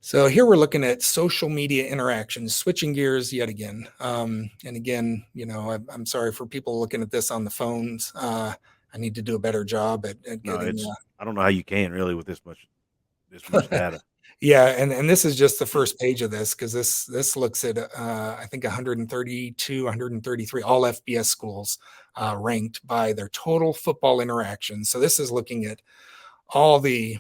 So here we're looking at social media interactions, switching gears yet again. And again, I'm sorry for people looking at this on the phones. I need to do a better job at No, getting. I don't know how you can really with this much data. Yeah, and this is just the first page of this because this looks at I think 132, 133 all FBS schools ranked by their total football interactions. So this is looking at all the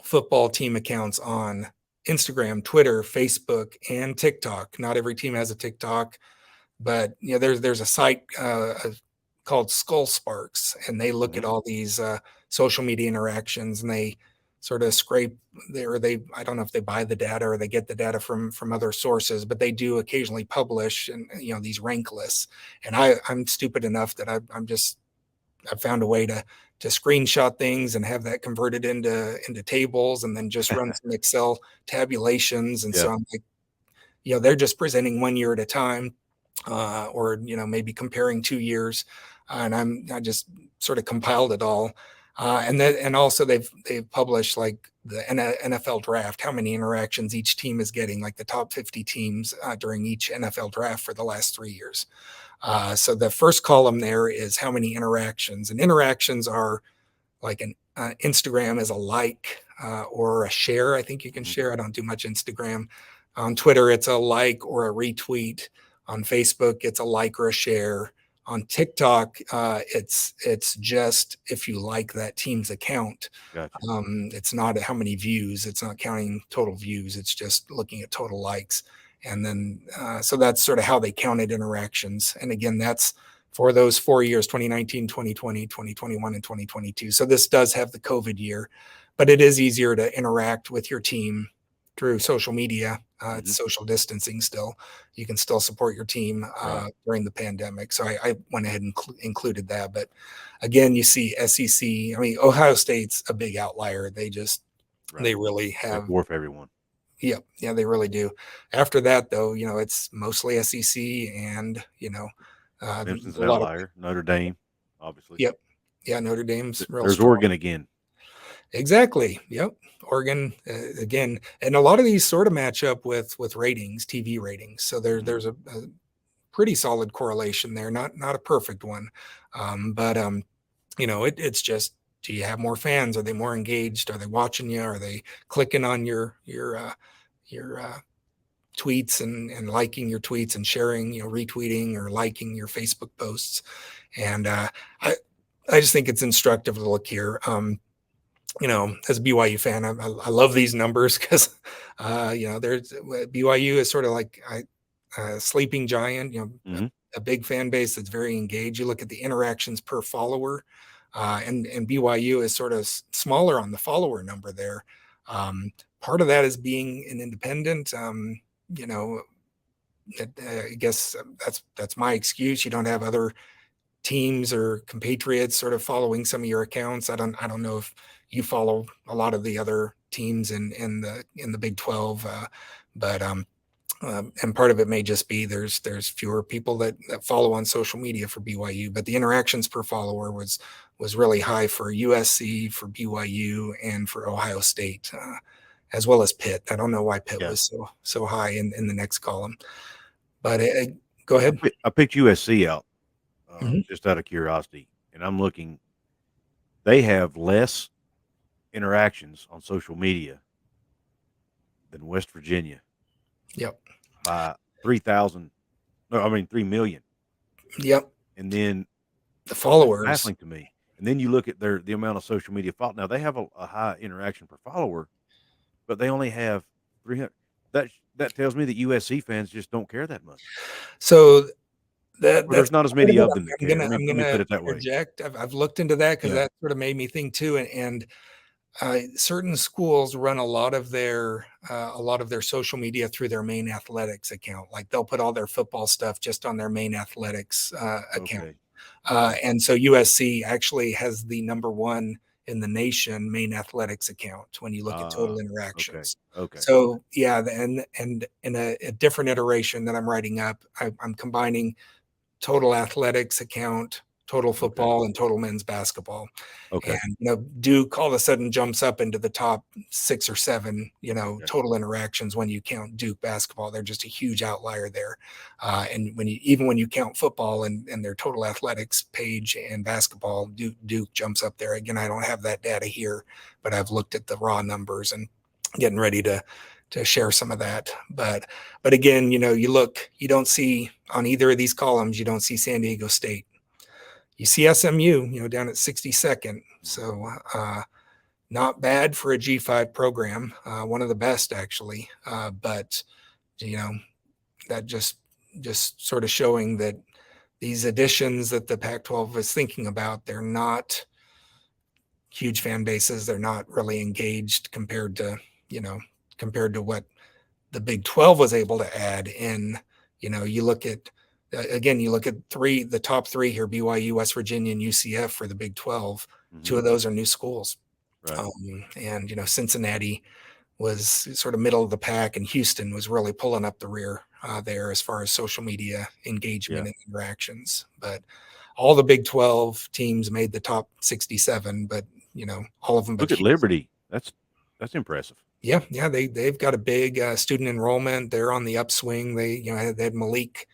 football team accounts on Instagram, Twitter, Facebook, and TikTok. Not every team has a TikTok, but there's a site called Skull Sparks, and they look at all these social media interactions, and they sort of scrape they I don't know if they buy the data or they get the data from other sources, but they do occasionally publish and these rank lists. And I'm stupid enough that I've found a way to screenshot things and have that converted into tables and then just run some Excel tabulations. And so I'm like, they're just presenting 1 year at a time, or maybe comparing 2 years, and I just sort of compiled it all. And also they've published like the NFL draft, how many interactions each team is getting, like the top 50 teams during each NFL draft for the last 3 years. So the first column there is how many interactions, and interactions are like an Instagram is a like or a share. I think you can share. I don't do much Instagram. On Twitter, it's a like or a retweet. On Facebook, it's a like or a share. On TikTok, it's just if you like that team's account. Gotcha. It's not how many views. It's not counting total views. It's just looking at total likes. And then, so that's sort of how they counted interactions. And again, that's for those 4 years, 2019, 2020, 2021, and 2022. So this does have the COVID year, but it is easier to interact with your team through social media. It's social distancing still. You can still support your team during the pandemic. So I went ahead and included that. But again, you see SEC. I mean, Ohio State's a big outlier. They really have dwarf everyone. Yeah, they really do. After that, though, it's mostly SEC and, Clemson's a an lot of. outlier. Notre Dame, obviously. Yep. Yeah, Notre Dame's real There's strong. Oregon again. Exactly. Yep. Oregon again, and a lot of these sort of match up with ratings, TV ratings. So there's a pretty solid correlation there. Not a perfect one, but it's just, do you have more fans? Are they more engaged? Are they watching you? Are they clicking on your tweets and liking your tweets and sharing, retweeting or liking your Facebook posts? And I just think it's instructive to look here. As a BYU fan, I love these numbers because, there's BYU is sort of like a sleeping giant, a big fan base that's very engaged. You look at the interactions per follower, and BYU is sort of smaller on the follower number there. Part of that is being an independent. I guess that's my excuse. You don't have other teams or compatriots sort of following some of your accounts. I don't know if you follow a lot of the other teams in the Big 12, but and part of it may just be there's fewer people that follow on social media for BYU, but the interactions per follower was really high for USC, for BYU, and for Ohio State, as well as Pitt. I don't know why Pitt was so high in the next column, but go ahead. I picked USC out just out of curiosity, and I'm looking. They have less interactions on social media than West Virginia. Yep. By 3,000. No, I mean 3 million. Yep. And then the followers, baffling to me. And then you look at the amount of social media follow. Now they have a high interaction per follower, but they only have 300. That tells me that USC fans just don't care that much. So there's not as many of them that care. I'm going to interject. I've looked into that because that sort of made me think too. And certain schools run a lot of their social media through their main athletics account. Like they'll put all their football stuff just on their main athletics account. And so USC actually has the number one in the nation main athletics account when you look at total interactions. Okay. So and in a different iteration that I'm writing up, I'm combining total athletics account total Okay. football and total men's basketball. Okay. And, Duke all of a sudden jumps up into the top 6 or 7, Okay. total interactions when you count Duke basketball. They're just a huge outlier there. And even when you count football and their total athletics page and basketball, Duke jumps up there. Again, I don't have that data here, but I've looked at the raw numbers and getting ready to share some of that. But again, you don't see on either of these columns, you don't see San Diego State. You see SMU, down at 62nd. So not bad for a G5 program, one of the best actually. But that just sort of showing that these additions that the Pac-12 is thinking about, they're not huge fan bases. They're not really engaged compared to what the Big 12 was able to add in. You look at the top 3 here, BYU, West Virginia, and UCF for the Big 12. Mm-hmm. 2 of those are new schools. Right. And Cincinnati was sort of middle of the pack, and Houston was really pulling up the rear there as far as social media engagement and interactions. But all the Big 12 teams made the top 67, but all of them. Look at Liberty. That's impressive. Yeah, they've got a big student enrollment. They're on the upswing. They had Malik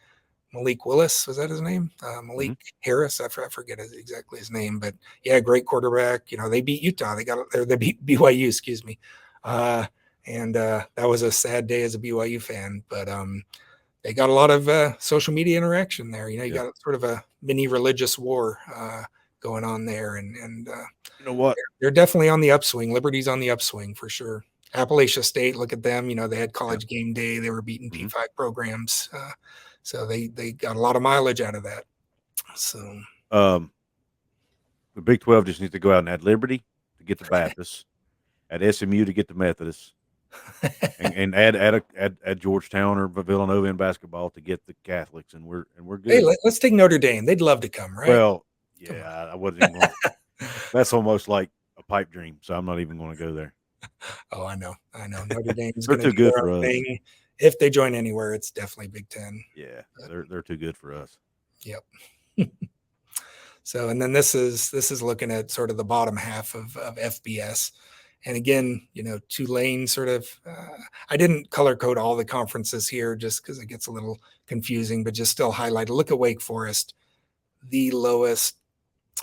Willis, was that his name? Malik Harris, I forget exactly his name, but yeah, great quarterback. They beat Utah. They beat BYU, excuse me. And that was a sad day as a BYU fan, but they got a lot of social media interaction there. You got sort of a mini religious war going on there, and you know what? They're definitely on the upswing. Liberty's on the upswing for sure. Appalachia State, look at them. They had college game day. They were beating P5 programs. So they got a lot of mileage out of that. So the Big 12 just needs to go out and add Liberty to get the Baptists, add SMU to get the Methodists, and add Georgetown or Villanova in basketball to get the Catholics, and we're good. Hey, let's take Notre Dame. They'd love to come, right? Well, yeah, I wasn't even going. That's almost like a pipe dream, so I'm not even going to go there. Oh, I know. Notre Dame's they're too good for us. Thing. If they join anywhere, it's definitely Big Ten. Yeah, they're too good for us. Yep. So, and then this is looking at sort of the bottom half of FBS. And again, Tulane sort of, I didn't color code all the conferences here just because it gets a little confusing, but just still highlight. Look at Wake Forest, the lowest.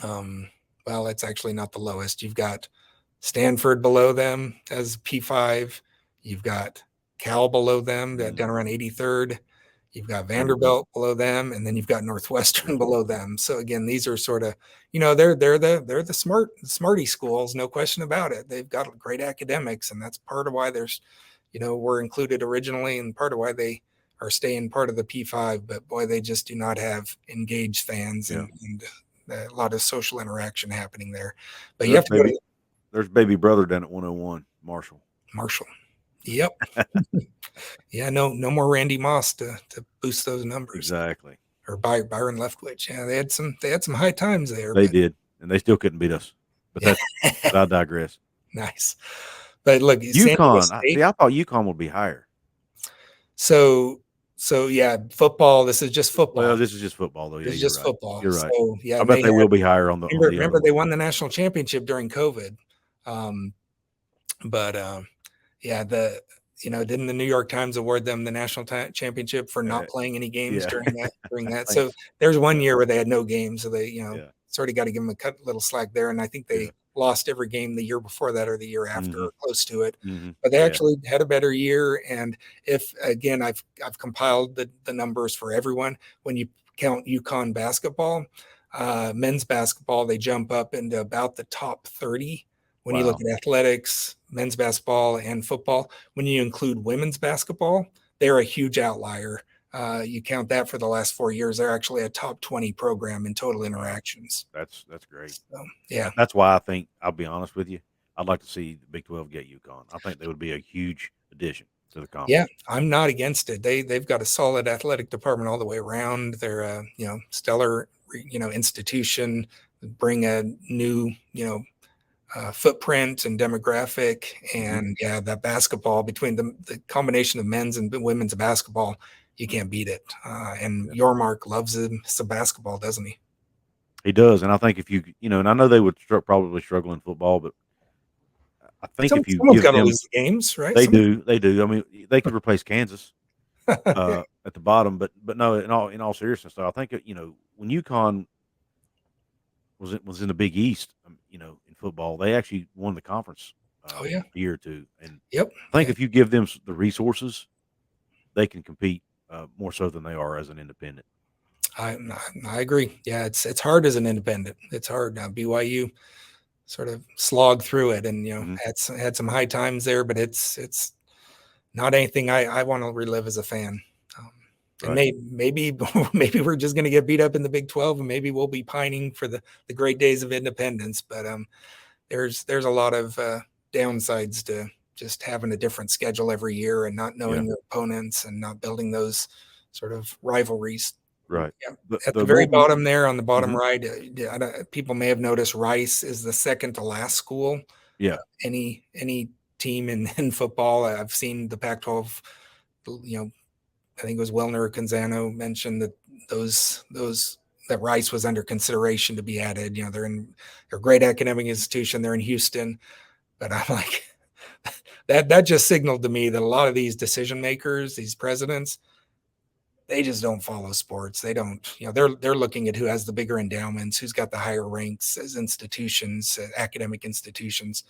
Well, it's actually not the lowest. You've got Stanford below them as P5. You've got Cal below them, down around 83rd. You've got Vanderbilt below them, and then you've got Northwestern below them. So again, these are sort of, they're the smarty schools, no question about it. They've got great academics, and that's part of why there's, were included originally, and part of why they are staying part of the P5. But boy, they just do not have engaged fans and a lot of social interaction happening there. But you have to there's baby brother down at 101, Marshall. Yep. Yeah, no more Randy Moss to boost those numbers. Exactly. Or Byron Leftwich. Yeah, they had some high times there. They did, and they still couldn't beat us. But but I digress. Nice. But look, UConn. I thought UConn would be higher. So yeah, football. This is just football. Well, this is just football, though. Yeah, this is just football. You're right. So, yeah, I bet they will be higher on the. Remember, they won the national championship during COVID. Yeah, didn't the New York Times award them the national championship for not playing any games during that? So there's one year where they had no games, so they sort of got to give them a little slack there. And I think they lost every game the year before that or the year after, or close to it. But they actually had a better year. And if again, I've compiled the numbers for everyone. When you count UConn basketball, men's basketball, they jump up into about the top 30. When you look at athletics, men's basketball, and football, when you include women's basketball, they're a huge outlier. You count that for the last 4 years, they're actually a top 20 program in total interactions. That's great. So, yeah. That's why I think, I'll be honest with you, I'd like to see the Big 12 get UConn. I think they would be a huge addition to the conference. Yeah, I'm not against it. They've got a solid athletic department all the way around. They're a stellar institution. Bring a new footprint and demographic, and that basketball between the combination of men's and women's basketball, you can't beat it. And Yormark loves some basketball, doesn't he? He does, and I think if and I know they would probably struggle in football, but I think if you Someone's give got to them, lose the games, right? they do, they do. I mean, they could replace Kansas Yeah. at the bottom, but no, in all seriousness, though, I think when UConn was in the Big East, in football, they actually won the conference Oh yeah. a year or two, and Yep. I think Yeah. if you give them the resources, they can compete more so than they are as an independent. I agree. Yeah, it's hard as an independent. It's hard. Now BYU sort of slogged through it, and Mhm. had some high times there, but it's not anything I want to relive as a fan. Um, and Right. maybe maybe we're just going to get beat up in the Big 12, and maybe we'll be pining for the great days of independence. But there's a lot of downsides to just having a different schedule every year and not Yeah. knowing your opponents and not building those sort of rivalries. Right. Yeah. The At the the very Mobile. bottom there on the bottom Mhm. right, people may have noticed Rice is the second to last school. Yeah. Any team in football, I've seen the Pac-12. I think it was Wellner or Canzano mentioned that those that Rice was under consideration to be added. They're a great academic institution. They're in Houston, but I'm like that just signaled to me that a lot of these decision makers, these presidents, they just don't follow sports. They don't, they're looking at who has the bigger endowments, who's got the higher ranks as institutions, academic institutions.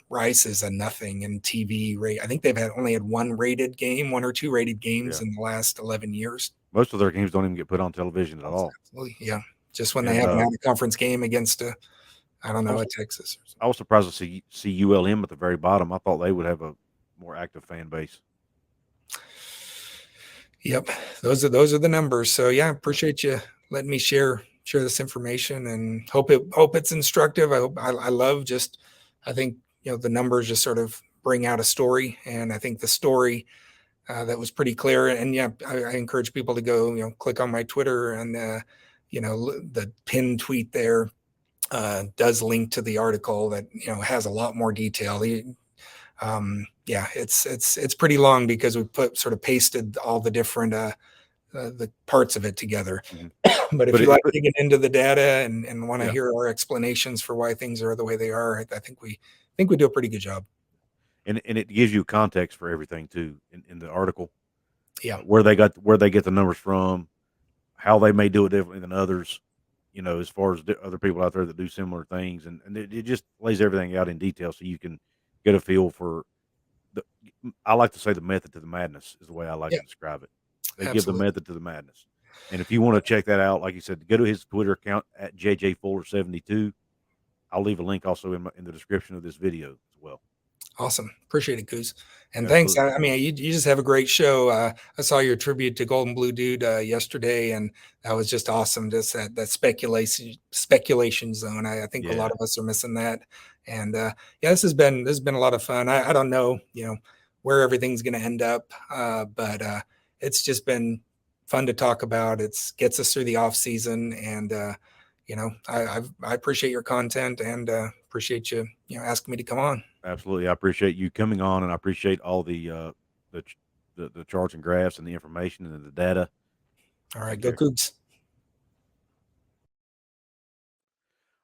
Rice is a nothing in TV rate. I think they've only had one or two rated games Yeah. in the last 11 years. Most of their games don't even get put on television at all. Absolutely. Yeah. Just when they And have an out of conference game against I don't I know, was a Texas. I was surprised to see ULM at the very bottom. I thought they would have a more active fan base. Yep. Those are the numbers. So yeah, Yeah. appreciate you letting me share this information, and hope it's instructive. I love just, I think, the numbers just sort of bring out a story. And I think the story that was pretty clear. And yeah, I encourage people to go, click on my Twitter, and the pinned tweet there does link to the article that has a lot more detail. Yeah, it's pretty long because we pasted all the different the parts of it together. Mhm. But if But you like but digging into the data and want to yeah, hear our explanations for why things are the way they are, I think we do a pretty good job. and it gives you context for everything too in the article, Yeah, where they get the numbers from, how they may do it differently than others. As far as other people out there that do similar things, and it just lays everything out in detail so you can get a feel for the. I like to say the method to the madness is the way I like yeah, to describe it. They give the absolutely. method to the madness, and if you want to check that out, like you said, go to his Twitter account at JJFuller72. I'll leave a link also in the description of this video as well. Awesome. Appreciate it, Goose. And thanks. Absolutely. I mean, you just have a great show. I saw your tribute to Golden Blue Dude yesterday, and that was just awesome. Just that speculation zone. I think a lot Yeah. of us are missing that. And yeah, this has been a lot of fun. I don't know, where everything's going to end up, but it's just been fun to talk about. It's gets us through the off season, and I appreciate your content, and appreciate you asking me to come on. Absolutely. I appreciate you coming on, and I appreciate all the ch- the charts and graphs and the information and the data. All right, go Okay. Cougs.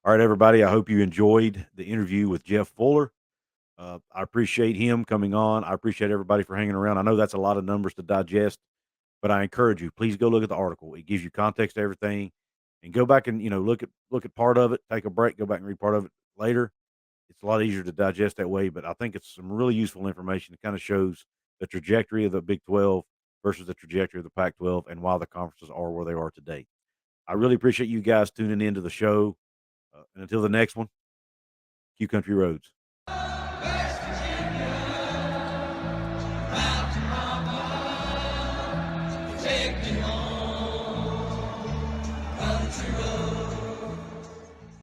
All right, everybody. I hope you enjoyed the interview with Jeff Fuller. I appreciate him coming on. I appreciate everybody for hanging around. I know that's a lot of numbers to digest, but I encourage you, please go look at the article. It gives you context to everything, and go back and look at part of it. Take a break, go back and read part of it later. It's a lot easier to digest that way, but I think it's some really useful information. It kind of shows the trajectory of the Big 12 versus the trajectory of the Pac-12 and why the conferences are where they are today. I really appreciate you guys tuning into the show. And until the next one, Q Country Roads. West Virginia, mountain mama, take me home, country road.